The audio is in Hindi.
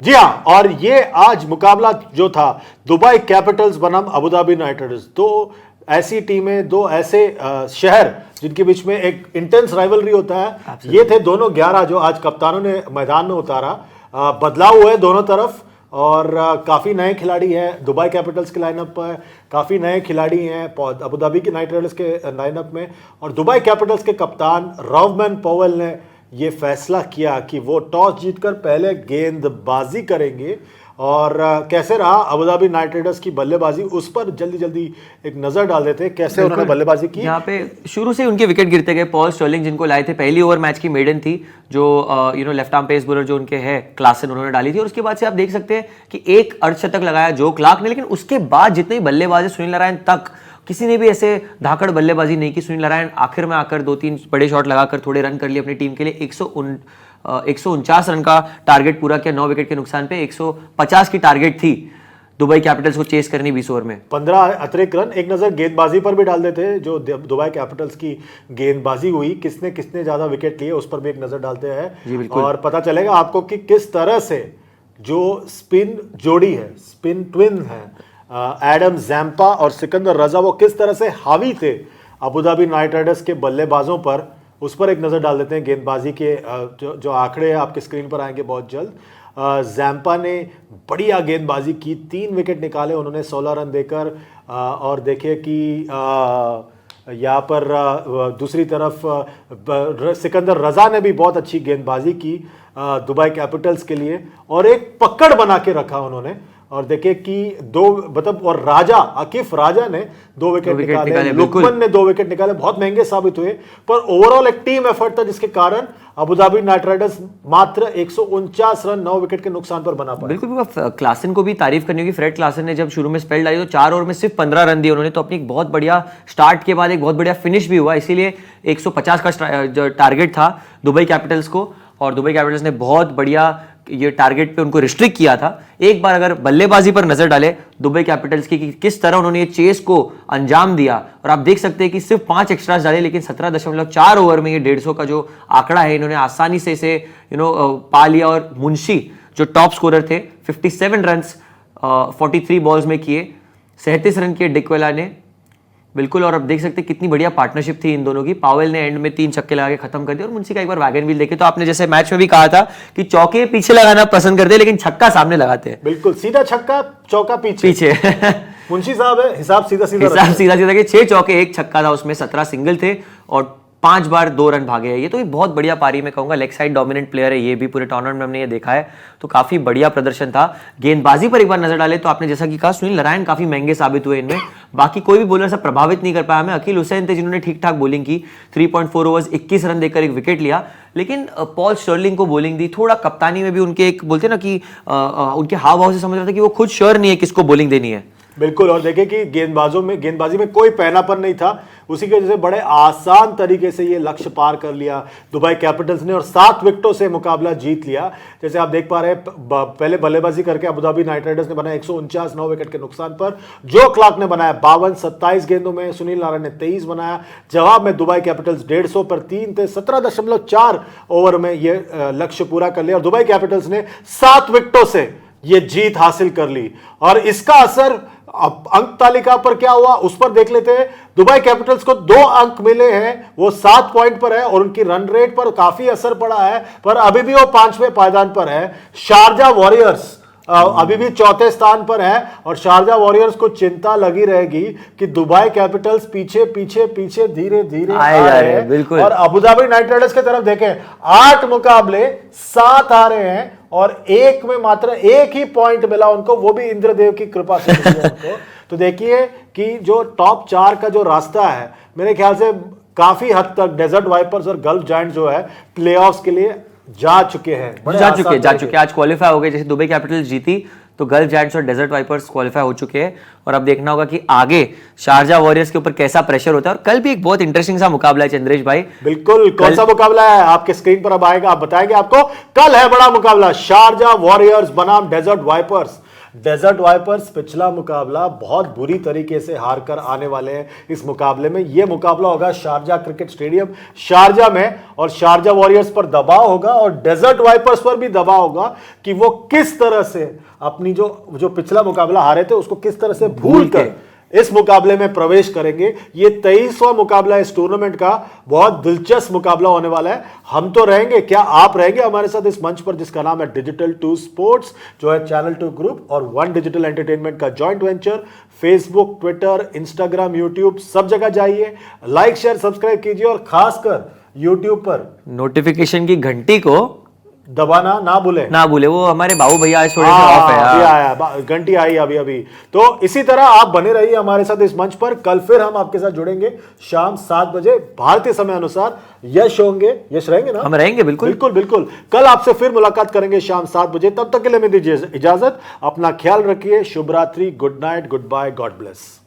जी हाँ, और ये आज मुकाबला जो था दुबई कैपिटल्स बनाम अबू धाबी नाइट राइडर्स, दो ऐसी टीमें, दो ऐसे शहर जिनके बीच में एक इंटेंस राइवलरी होता है। ये थे दोनों 11 जो आज कप्तानों ने मैदान में उतारा। बदलाव हुए दोनों तरफ और काफ़ी नए खिलाड़ी हैं दुबई कैपिटल्स के लाइनअप पर, काफ़ी नए खिलाड़ी हैं अबू धाबी के नाइट राइडर्स के लाइनअप में। और दुबई कैपिटल्स के कप्तान रॉवमैन पॉवेल ने ये फैसला किया कि वो टॉस जीतकर पहले गेंदबाजी करेंगे। और कैसे रहा अबू धाबी नाइट राइडर्स की बल्लेबाजी, उस पर जल्दी जल्दी एक नजर डाल देते हैं कैसे उन्होंने बल्लेबाजी की। यहाँ पे शुरू से उनके विकेट गिरते गए। पॉल स्टर्लिंग जिनको लाए थे, पहली ओवर मैच की मेडन थी जो लेफ्ट आर्म पेस बॉलर जो उनके है क्लासन, उन्होंने डाली थी। और उसके बाद से आप देख सकते हैं कि एक अर्धशतक लगाया जो क्लार्क ने, लेकिन उसके बाद जितने बल्लेबाज है सुनील नारायण तक किसी ने भी ऐसे धाकड़ बल्लेबाजी नहीं की। सुनील नारायण आखिर में आकर 2-3 बड़े शॉट लगाकर थोड़े रन कर लिए अपनी टीम के लिए। 149 रन का टारगेट पूरा किया 9 विकेट के नुकसान पे। 150 की टारगेट थी दुबई कैपिटल्स को चेस करनी 20 ओवर में। 15 अतिरिक्त रन। एक नजर गेंदबाजी पर भी डाल देते हैं, जो दुबई कैपिटल्स की गेंदबाजी हुई, किसने किसने ज्यादा विकेट लिए उस पर भी एक नजर डालते हैं और पता चलेगा आपको कि किस तरह से जो स्पिन जोड़ी है, स्पिन ट्विन है, एडम जैम्पा और सिकंदर रजा, वो किस तरह से हावी थे अबू धाबी नाइट राइडर्स के बल्लेबाजों पर, उस पर एक नज़र डाल देते हैं। गेंदबाजी के जो आंकड़े आपके स्क्रीन पर आएंगे बहुत जल्द। जैम्पा ने बढ़िया गेंदबाजी की, 3 विकेट निकाले उन्होंने 16 रन देकर। और देखिए कि यहाँ पर दूसरी तरफ सिकंदर रजा ने भी बहुत अच्छी गेंदबाजी की दुबई कैपिटल्स के लिए, और एक पकड़ बना के रखा उन्होंने। और देखिए कि 2 मतलब, और राजा आकिफ राजा ने 2 विकेट निकाले, लुकमन ने 2 विकेट निकाले, बहुत महंगे साबित हुए। पर ओवरऑल एक टीम एफर्ट था जिसके कारण अबू धाबी नाइट राइडर्स मात्र 149 रन 9 विकेट के नुकसान पर बना पाए। बिल्कुल, क्लासन को भी तारीफ करनी होगी। फ्रेड क्लासन ने जब शुरू में स्पेल डाली तो 4 ओवर में सिर्फ 15 रन दिए उन्होंने, तो अपनी एक बहुत बढ़िया स्टार्ट के बाद एक बहुत बढ़िया फिनिश भी हुआ। इसीलिए 150 का टारगेट था दुबई कैपिटल्स को, और दुबई कैपिटल्स ने बहुत बढ़िया ये टारगेट पे उनको रिस्ट्रिक्ट किया था। एक बार अगर बल्लेबाजी पर नजर डाले दुबई कैपिटल्स की कि किस तरह उन्होंने ये चेस को अंजाम दिया, और आप देख सकते हैं कि सिर्फ 5 एक्स्ट्रास डाले, लेकिन 17.4 ओवर में ये 150 का जो आंकड़ा है इन्होंने आसानी से इसे पा लिया। और मुंशी जो टॉप स्कोरर थे 57 रन 43 बॉल्स में किए, 37 रन किए डिक्वेला ने। बिल्कुल, और अब देख सकते हैं कितनी बढ़िया पार्टनरशिप थी इन दोनों की। पावेल ने एंड में 3 छक्के लगा के खत्म कर दिया, और मुंशी का एक बार वैगन व्हील देखे तो आपने जैसे मैच में भी कहा था कि चौके पीछे लगाना पसंद करते हैं लेकिन छक्का सामने लगाते हैं। बिल्कुल, सीधा छक्का, चौका पीछे मुंशी साहब है, हिसाब सीधा कि 6 चौके 1 छक्का था उसमें, 17 सिंगल थे और 5 बार 2 रन भागे हैं। ये तो एक बहुत बढ़िया पारी में कहूंगा, लेग साइड डोमिनेंट प्लेयर है ये भी, पूरे टूर्नामेंट में हमने ये देखा है, तो काफी बढ़िया प्रदर्शन था। गेंदबाजी पर एक बार नजर डाले तो आपने जैसा कि कहा सुनील नारायण काफी महंगे साबित हुए इनमें, बाकी कोई भी बॉलर से प्रभावित नहीं कर पाया हमें। अकील हुसैन थे जिन्होंने ठीक ठाक बॉलिंग की, 3.4 ओवर्स 21 रन देकर एक विकेट लिया, लेकिन पॉल स्टर्लिंग को बॉलिंग दी। थोड़ा कप्तानी में भी उनके एक बोलते ना कि उनके हाव भाव से समझ रहा था कि वो खुद श्योर नहीं है किसको बॉलिंग देनी है। बिल्कुल, और देखें कि गेंदबाजी में कोई पहनापन नहीं था, उसी की वजह से बड़े आसान तरीके से ये लक्ष्य पार कर लिया दुबई कैपिटल्स ने और 7 विकेटों से मुकाबला जीत लिया। जैसे आप देख पा रहे हैं, पहले बल्लेबाजी करके अबू धाबी नाइट राइडर्स ने बनाया 149 9 विकेट के नुकसान पर। जो क्लार्क ने बनाया 52 27 गेंदों में, सुनील नारायण ने 23 बनाया। जवाब में दुबई कैपिटल्स 150 पर 3 थे, 17.4 ओवर में ये लक्ष्य पूरा कर लिया और दुबई कैपिटल्स ने 7 विकेटों से ये जीत हासिल कर ली। और इसका असर अंक तालिका पर क्या हुआ उस पर देख लेते हैं। दुबई कैपिटल्स को 2 अंक मिले हैं, वो 7 पॉइंट पर है, और उनकी रन रेट पर काफी असर पड़ा है, पर अभी भी वो 5वें पायदान पर है। शारजा वॉरियर्स अभी भी 4थे स्थान पर है, और शारजा वॉरियर्स को चिंता लगी रहेगी कि दुबई कैपिटल्स पीछे पीछे पीछे धीरे धीरे आ रहे हैं। और अबू धाबी नाइट राइडर्स की तरफ देखें, 8 मुकाबले 7 हारे हैं और एक में मात्र 1 ही पॉइंट मिला उनको, वो भी इंद्रदेव की कृपा से उनको। तो देखिए कि जो टॉप 4 का जो रास्ता है, मेरे ख्याल से काफी हद तक डेजर्ट वाइपर्स और गल्फ जायंट्स जो है प्लेऑफ्स के लिए जा चुके हैं। आज क्वालिफाई हो गए। जैसे दुबई कैपिटल्स जीती तो गल्फ जायंट्स और डेजर्ट वाइपर्स क्वालिफाई हो चुके हैं, और अब देखना होगा कि आगे शारजा वॉरियर्स के ऊपर कैसा प्रेशर होता है। और कल भी एक बहुत इंटरेस्टिंग सा मुकाबला है चंद्रेश भाई। बिल्कुल, कौन सा मुकाबला है आपके स्क्रीन पर अब आएगा, आप बताएंगे आपको। कल है बड़ा मुकाबला, शारजा वॉरियर्स बनाम डेजर्ट वाइपर्स। डेजर्ट वाइपर्स पिछला मुकाबला बहुत बुरी तरीके से हार कर आने वाले हैं इस मुकाबले में। यह मुकाबला होगा शारजा क्रिकेट स्टेडियम शारजा में, और शारजा वॉरियर्स पर दबाव होगा और डेजर्ट वाइपर्स पर भी दबाव होगा कि वो किस तरह से अपनी जो पिछला मुकाबला हारे थे उसको किस तरह से भूल कर इस मुकाबले में प्रवेश करेंगे। ये 23वां मुकाबला इस टूर्नामेंट का, बहुत दिलचस्प मुकाबला होने वाला है। हम तो रहेंगे, क्या आप रहेंगे हमारे साथ इस मंच पर जिसका नाम है डिजिटल 2 स्पोर्ट्स, जो है चैनल 2 ग्रुप और वन डिजिटल एंटरटेनमेंट का joint venture. Facebook, Twitter, Instagram, YouTube सब जगह जाइए, लाइक शेयर सब्सक्राइब कीजिए और खासकर यूट्यूब पर नोटिफिकेशन की घंटी को दबाना ना भूले। वो हमारे बाबू भैया आज थोड़े से ऑफ है अभी यार। आया, घंटी आई अभी। तो इसी तरह आप बने रहिए हमारे साथ इस मंच पर। कल फिर हम आपके साथ जुड़ेंगे शाम 7 बजे भारतीय समय अनुसार। यश रहेंगे ना? हम रहेंगे, बिल्कुल बिल्कुल। कल आपसे फिर मुलाकात करेंगे शाम 7 बजे। तब तक के लिए मुझे दीजिए इजाजत। अपना ख्याल रखिए। शुभ रात्रि, good night, good bye, God bless.